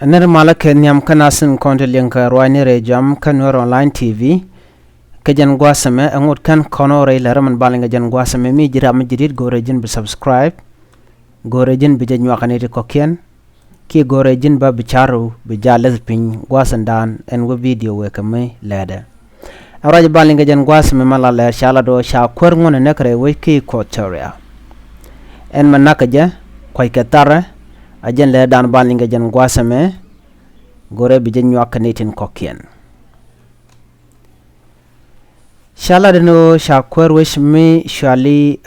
ner malak nyam kanasin konte linka roani rejam kanwer online tv kejan gwasame angut kan konore laraman balinga jan gwasame mi jiram jidid gorejin be subscribe gorejin be janwa kanete kokien ki gorejin ba bicharu be jales pin gwasandan en we video we kame lada awraj balinga jan gwasame mala Läär shala do sha kwerngone nekre we ki kotoria en manakaja koy katara ajen le dan balinga jan gwasame gore bi jen nyak netin kokien shala deno shakwer wish mi shali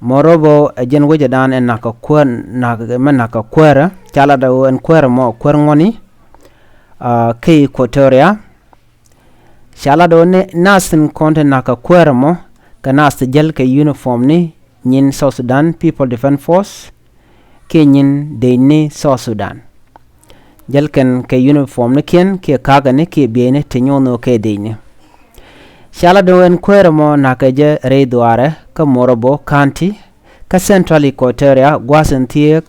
morobo ajen weje dan en naka kwen naka kwera shala da en kwera mo kwerngoni kay kotoria shala do ne nasin konten naka kwera mo kanas jel ke uniform ni nyin South Sudan People Defense Force kenyin deini South Sudan jalken ke uniform ne ken ke kaga ne ke biene tenyono ke deini shala do en kwermo nakaje re dhɔaarɛ ka morobo county ka central equatoria gwasantiek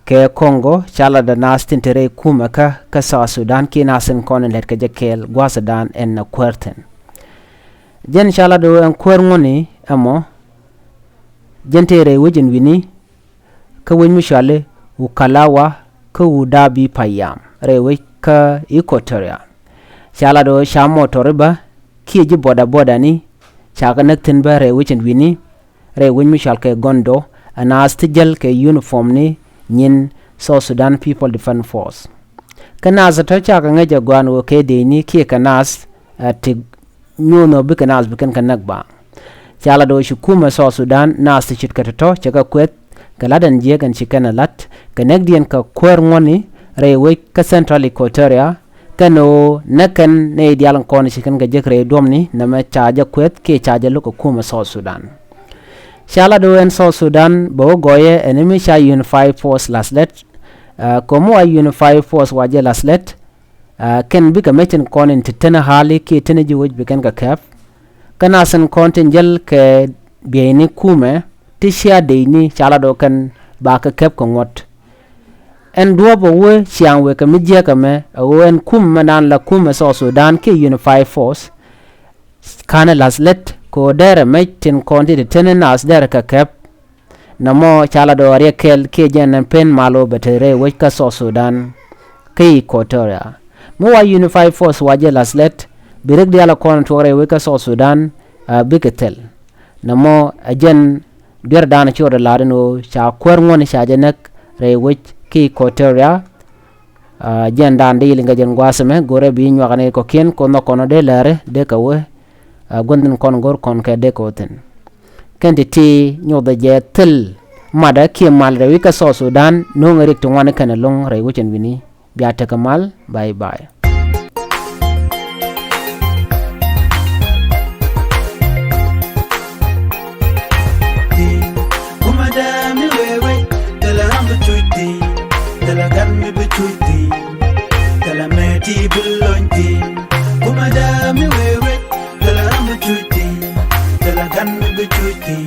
ke Congo shala da nastin tere kuma ka South Sudan ki nasin konen let ke jekel gwasadan en na kwerten jen shala do en kwerngoni amo jentere wejin wini ka wen mishale ukalawa ka udabi payam rewe ka equatoria shala do shamo toriba kiji boda ni chaka naktin ba rewe chen wini rewe mishal ke gondo anas tijel ke uniform ni nyin South Sudan People Defense Force kana zato chaka ngaja gwanu ke deini ki kanas ti nyuno bikanas bikan kanakba shala do shukuma South Sudan nas ti chitkatato chaka kwet kaladan jegan chikana lat kanagdian ka kwerngoni rewe ka central equatoria kano nakan ne dialan kon chikan ga jekre domni nama chaja kwet ke chaja loko kuma South Sudan shala do en South Sudan bo goye enemy sha unified force laslet komo a unified force waje laslet ken bika mechen konin titana hali ke teneji woj bikan ga kaf kana san kontin jel ke bieni kume tishia deini shala do kan ba ka kep ko ngot en duobo we chiang we ka mijia ka me en kum manan la kum South Sudan ke unified force kana laslet ko dere metin konti de tenenas dere ka kep namo shala do rekel ke jen pen malo betere we ka South Sudan ke equatoria mo wa unified force waje laslet birek diala kon tore we ka South Sudan biketel namo ajen der dana chore ladeno cha kwerngoni cha jenek rewe ki kotoria jen dan de linga jen gwasame gore bi nyakane ko ken kono de Läär de ka we gondin kon gor kon ke de koten kendi ti nyoda je tel mada ki mal rewe ka South Sudan no ngari to ngane kana long rewe chen wini biata kamal bye bye Kuma da mi wewe, dala ambu chuti, dala gan mi bu chuti.